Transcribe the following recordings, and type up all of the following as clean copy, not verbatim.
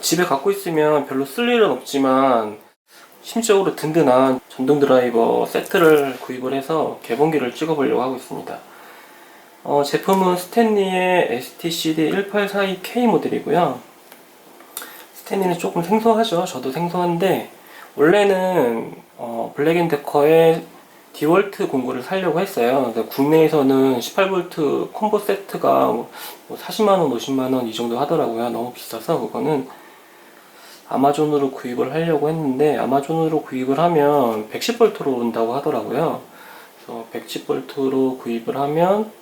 집에 갖고 있으면 별로 쓸 일은 없지만 심적으로 든든한 전동 드라이버 세트를 구입을 해서 개봉기를 찍어보려고 하고 있습니다. 제품은 스탠리의 STCD1842K 모델이고요. 스탠리는 조금 생소하죠. 저도 생소한데 원래는 블랙앤데커의 디월트 공구를 사려고 했어요. 국내에서는 18V 콤보 세트가 뭐 40만원, 50만원 이 정도 하더라고요. 너무 비싸서 그거는 아마존으로 구입을 하려고 했는데 아마존으로 구입을 하면 110V로 온다고 하더라고요. 그래서 110V로 구입을 하면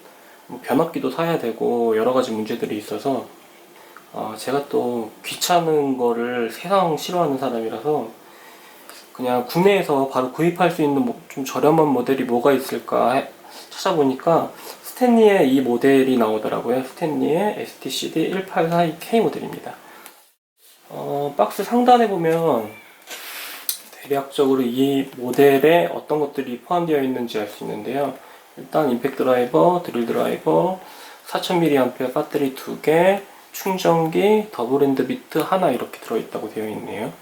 변압기도 사야 되고 여러가지 문제들이 있어서 제가 또 귀찮은 거를 세상 싫어하는 사람이라서 그냥 국내에서 바로 구입할 수 있는 좀 저렴한 모델이 뭐가 있을까 찾아보니까 스탠리의 이 모델이 나오더라고요. 스탠리의 STCD1842K 모델입니다. 박스 상단에 보면 대략적으로 이 모델에 어떤 것들이 포함되어 있는지 알 수 있는데요. 일단 임팩트 드라이버, 드릴 드라이버, 4000mAh 배터리 2개, 충전기, 더블 핸드 비트 하나 이렇게 들어있다고 되어 있네요.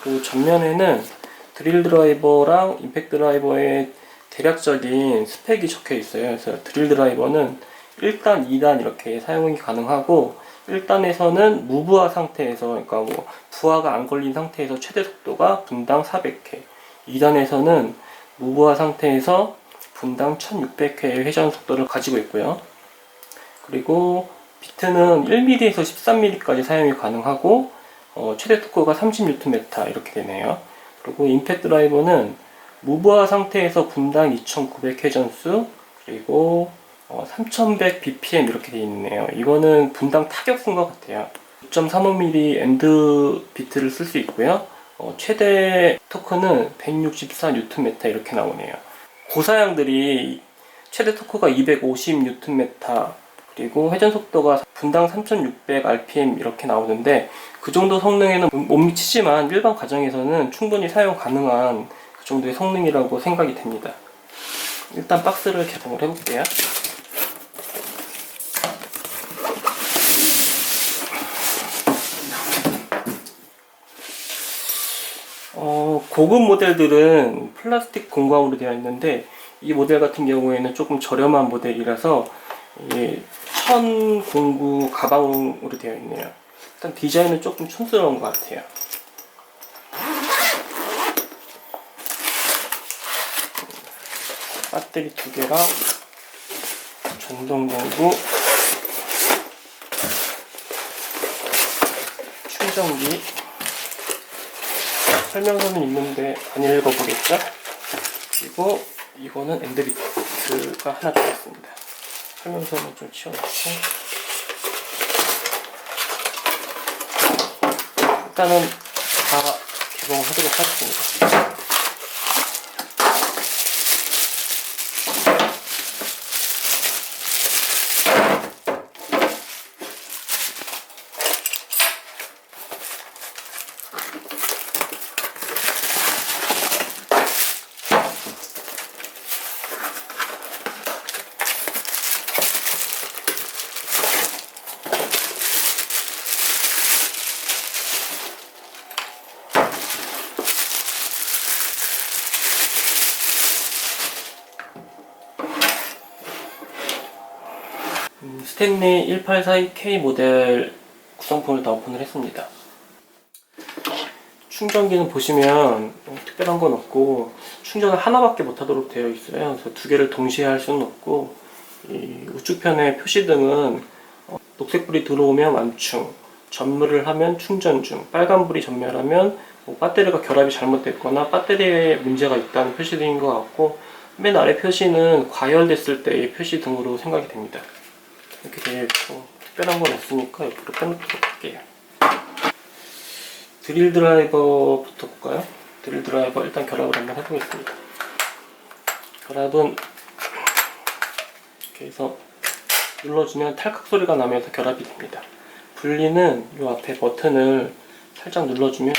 그리고 전면에는 드릴 드라이버랑 임팩트 드라이버의 대략적인 스펙이 적혀 있어요. 그래서 드릴 드라이버는 1단, 2단 이렇게 사용이 가능하고 1단에서는 무부하 상태에서, 그러니까 뭐 부하가 안 걸린 상태에서 최대 속도가 분당 400회, 2단에서는 무부하 상태에서 분당 1600회의 회전 속도를 가지고 있고요. 그리고 비트는 1mm에서 13mm까지 사용이 가능하고 최대 토크가 30Nm 이렇게 되네요. 그리고 임팩트 드라이버는 무부하 상태에서 분당 2900 회전수 그리고 3100bpm 이렇게 되어 있네요. 이거는 분당 타격수인 것 같아요. 6.35mm 엔드 비트를 쓸 수 있고요. 최대 토크는 164Nm 이렇게 나오네요. 고사양들이 최대 토크가 250Nm 그리고 회전 속도가 분당 3600rpm 이렇게 나오는데 그 정도 성능에는 못 미치지만 일반 가정에서는 충분히 사용 가능한 그 정도의 성능이라고 생각이 됩니다. 일단 박스를 개봉을 해볼게요. 고급 모델들은 플라스틱 공구함으로 되어 있는데 이 모델 같은 경우에는 조금 저렴한 모델이라서 천 공구 가방으로 되어 있네요. 일단 디자인은 조금 촌스러운 것 같아요. 배터리 2개랑 전동 공구, 충전기, 설명서는 있는데 안 읽어보겠죠? 그리고 이거는 엔드비트가 하나 들어있습니다. 설명서는 좀 치워놓고 일단은 다 개봉하도록 하겠습니다. 스탠리 1842K 모델 구성품을 다 오픈을 했습니다. 충전기는 보시면 특별한 건 없고 충전을 하나밖에 못하도록 되어 있어요. 그래서 두 개를 동시에 할 수는 없고 이 우측편의 표시등은 녹색불이 들어오면 완충, 전무를 하면 충전 중, 빨간불이 전멸하면 배터리가 결합이 잘못됐거나 배터리에 문제가 있다는 표시등인 것 같고 맨 아래 표시는 과열됐을 때의 표시등으로 생각이 됩니다. 이렇게 되어 있고 특별한 건 없으니까 옆으로 빼놓도록 할게요. 드릴 드라이버부터 볼까요? 드릴 드라이버 일단 결합을 한번 해보겠습니다. 결합은 이렇게 해서 눌러주면 탈칵 소리가 나면서 결합이 됩니다. 분리는 이 앞에 버튼을 살짝 눌러주면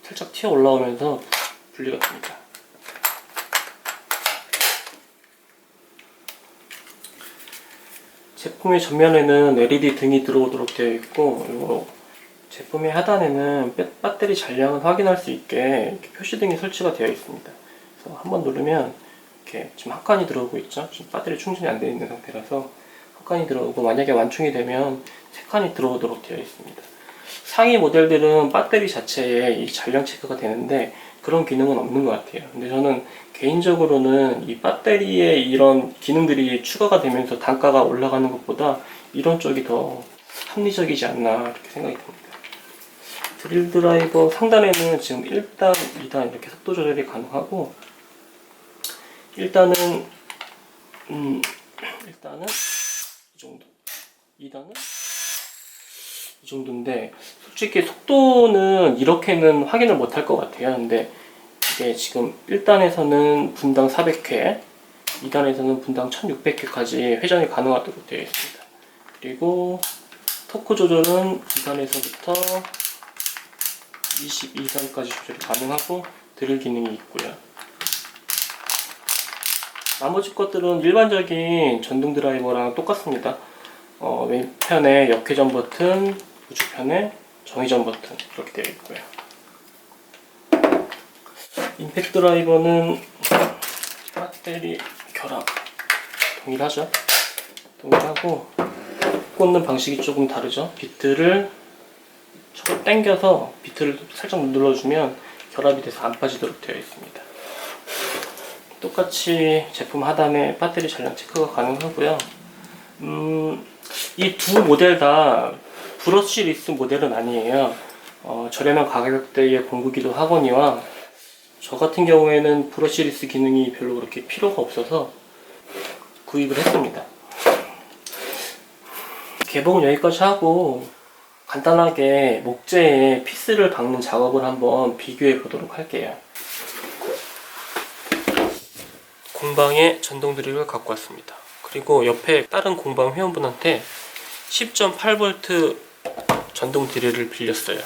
살짝 튀어 올라오면서 분리가 됩니다. 제품의 전면에는 LED 등이 들어오도록 되어 있고 제품의 하단에는 배터리 잔량을 확인할 수 있게 이렇게 표시등이 설치가 되어 있습니다. 그래서 한번 누르면 이렇게 지금 한 칸이 들어오고 있죠. 지금 배터리 충전이 안 되어 있는 상태라서 한 칸이 들어오고, 만약에 완충이 되면 세 칸이 들어오도록 되어 있습니다. 상위 모델들은 배터리 자체에 이 잔량 체크가 되는데 그런 기능은 없는 것 같아요. 근데 저는 개인적으로는 이 배터리에 이런 기능들이 추가가 되면서 단가가 올라가는 것보다 이런 쪽이 더 합리적이지 않나 이렇게 생각이 듭니다. 드릴 드라이버 상단에는 지금 1단, 2단 이렇게 속도 조절이 가능하고, 1단은 이 정도, 2단은 이 정도인데, 솔직히 속도는 이렇게는 확인을 못할 것 같아요. 근데 이게 지금 1단에서는 분당 400회, 2단에서는 분당 1600회까지 회전이 가능하도록 되어 있습니다. 그리고 토크 조절은 2단에서부터 22단까지 조절이 가능하고 드릴 기능이 있고요. 나머지 것들은 일반적인 전동 드라이버랑 똑같습니다. 왼편에 역회전 버튼, 우측편에 정회전 버튼 이렇게 되어 있고요. 임팩트 드라이버는 배터리 결합 동일하죠. 동일하고 꽂는 방식이 조금 다르죠. 비트를 당겨서 비트를 살짝 눌러주면 결합이 돼서 안 빠지도록 되어 있습니다. 똑같이 제품 하단에 배터리 잔량 체크가 가능하고요. 이 두 모델 다 브러쉬리스 모델은 아니에요. 저렴한 가격대에 공구기도 하거니와 저 같은 경우에는 브러쉬리스 기능이 별로 그렇게 필요가 없어서 구입을 했습니다. 개봉은 여기까지 하고 간단하게 목재에 피스를 박는 작업을 한번 비교해 보도록 할게요. 공방에 전동 드릴을 갖고 왔습니다. 그리고 옆에 다른 공방 회원분한테 10.8V 전동 드릴을 빌렸어요.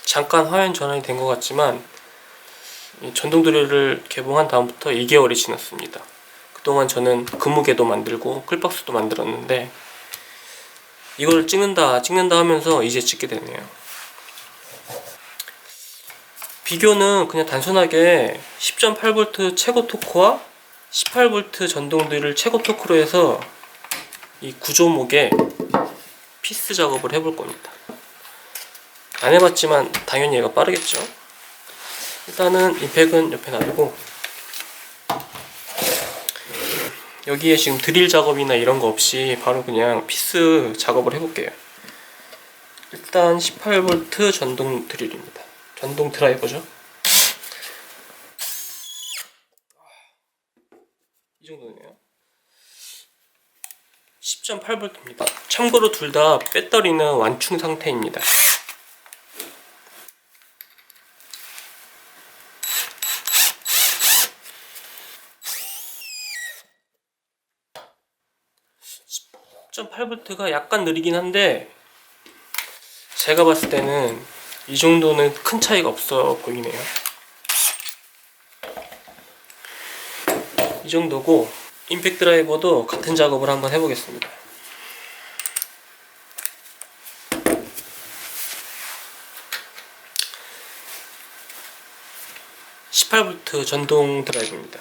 잠깐 화면 전환이 된 것 같지만 이 전동 드릴을 개봉한 다음부터 2개월이 지났습니다. 그동안 저는 근무계도 만들고 클박스도 만들었는데 이걸 찍는다 하면서 이제 찍게 되네요. 비교는 그냥 단순하게 10.8V 최고 토크와 18V 전동 드릴 최고 토크로 해서 이 구조목에 피스 작업을 해볼 겁니다. 안 해봤지만 당연히 얘가 빠르겠죠. 일단은 임팩은 옆에 놔두고 여기에 지금 드릴 작업이나 이런 거 없이 바로 그냥 피스 작업을 해볼게요. 일단 18V 전동 드릴입니다. 전동 드라이버죠. 이 정도네요. 10.8V입니다. 참고로 둘 다 배터리는 완충 상태입니다. .8V가 약간 느리긴 한데 제가 봤을 때는 이 정도는 큰 차이가 없어 보이네요. 이 정도고 임팩트 드라이버도 같은 작업을 한번 해보겠습니다. 18V 전동 드라이버입니다.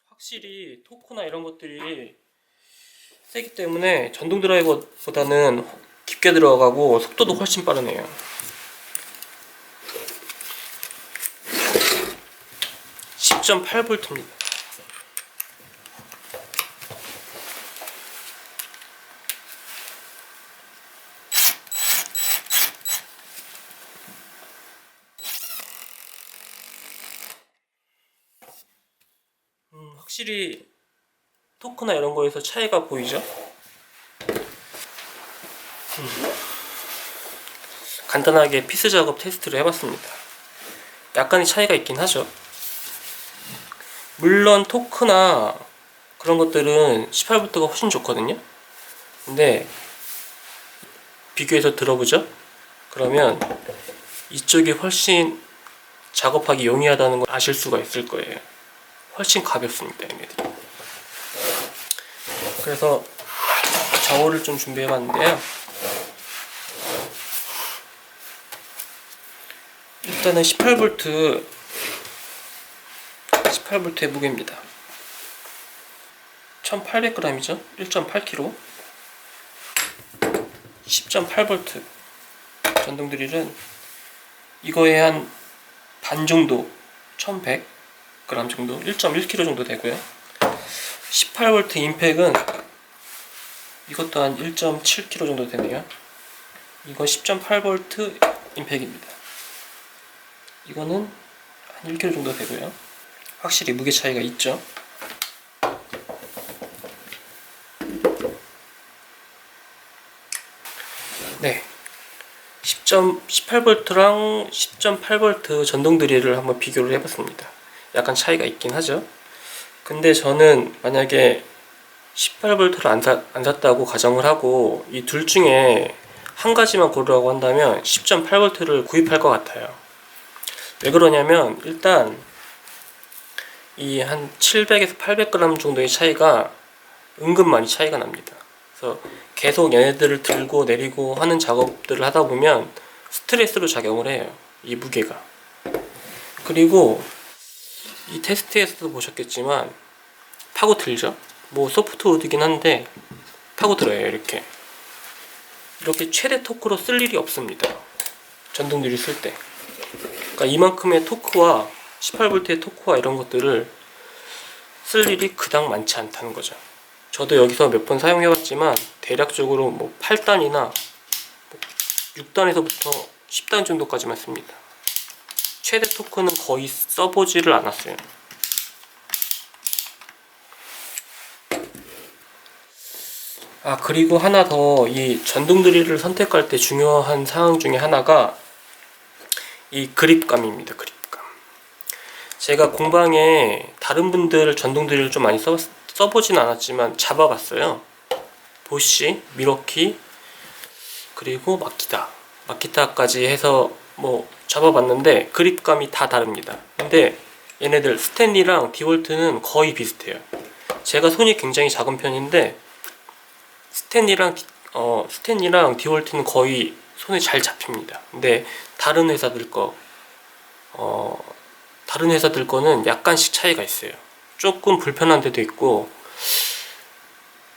확실히 토크나 이런 것들이 세기 때문에 전동 드라이버보다는 깊게 들어가고 속도도 훨씬 빠르네요. (10.8V입니다) 확실히 토크나 이런 거에서 차이가 보이죠? 간단하게 피스 작업 테스트를 해봤습니다. 약간의 차이가 있긴 하죠. 물론 토크나 그런 것들은 18V가 훨씬 좋거든요. 근데 비교해서 들어보죠? 그러면 이쪽이 훨씬 작업하기 용이하다는 걸 아실 수가 있을 거예요. 훨씬 가볍습니다, 얘네들이. 그래서 저울을 좀 준비해봤는데요. 일단은 18V의 무게입니다. 1800g이죠. 1.8kg. 10.8V 전동 드릴은 이거에 한 반 정도, 1100g 정도, 1.1kg 정도 되고요. 18V 임팩은 이것도 한 1.7kg 정도 되네요. 이거 10.8V 임팩입니다. 이거는 한 1kg 정도 되고요. 확실히 무게 차이가 있죠. 네, 18V랑 10.8V 전동 드릴을 한번 비교를 해봤습니다. 약간 차이가 있긴 하죠. 근데 저는 만약에 18V를 안 샀다고 가정을 하고 이 둘 중에 한 가지만 고르라고 한다면 10.8V를 구입할 것 같아요. 왜 그러냐면 일단 이 한 700에서 800g 정도의 차이가 은근 많이 차이가 납니다. 그래서 계속 얘네들을 들고 내리고 하는 작업들을 하다 보면 스트레스로 작용을 해요, 이 무게가. 그리고 이 테스트에서도 보셨겠지만 파고 들죠? 뭐 소프트우드긴 한데 파고 들어요. 이렇게 최대 토크로 쓸 일이 없습니다, 전동 드릴 쓸 때. 그러니까 이만큼의 토크와 18V의 토크와 이런 것들을 쓸 일이 그닥 많지 않다는 거죠. 저도 여기서 몇 번 사용해봤지만 대략적으로 뭐 8단이나 6단에서부터 10단 정도까지만 씁니다. 최대 토크는 거의 써보지를 않았어요. 그리고 하나 더, 이 전동 드릴을 선택할 때 중요한 사항 중에 하나가 이 그립감입니다. 그립감. 제가 공방에 다른 분들 전동 드릴을 좀 많이 써보진 않았지만 잡아봤어요. 보쉬, 미러키, 그리고 마키타까지 해서 뭐 잡아봤는데 그립감이 다 다릅니다. 근데 얘네들 스탠리랑 디월트는 거의 비슷해요. 제가 손이 굉장히 작은 편인데 스탠리랑 디월트는 거의 손에 잘 잡힙니다. 근데 다른 회사들 거는 약간씩 차이가 있어요. 조금 불편한 데도 있고,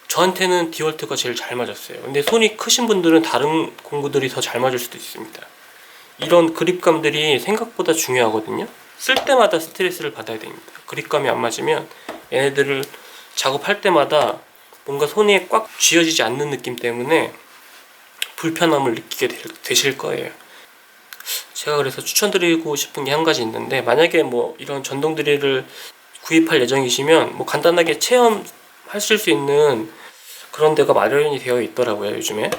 저한테는 디월트가 제일 잘 맞았어요. 근데 손이 크신 분들은 다른 공구들이 더 잘 맞을 수도 있습니다. 이런 그립감들이 생각보다 중요하거든요. 쓸 때마다 스트레스를 받아야 됩니다. 그립감이 안 맞으면 얘네들을 작업할 때마다 뭔가 손에 꽉 쥐어지지 않는 느낌 때문에 불편함을 느끼게 되실 거예요. 제가 그래서 추천드리고 싶은 게 한 가지 있는데, 만약에 뭐 이런 전동 드릴을 구입할 예정이시면 뭐 간단하게 체험하실 수 있는 그런 데가 마련이 되어 있더라고요, 요즘에.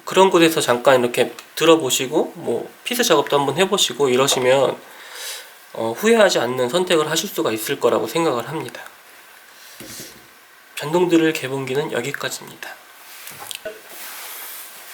그런 곳에서 잠깐 이렇게 들어보시고 뭐 피스 작업도 한번 해보시고 이러시면 후회하지 않는 선택을 하실 수가 있을 거라고 생각을 합니다. 전동 드릴 개봉기는 여기까지입니다.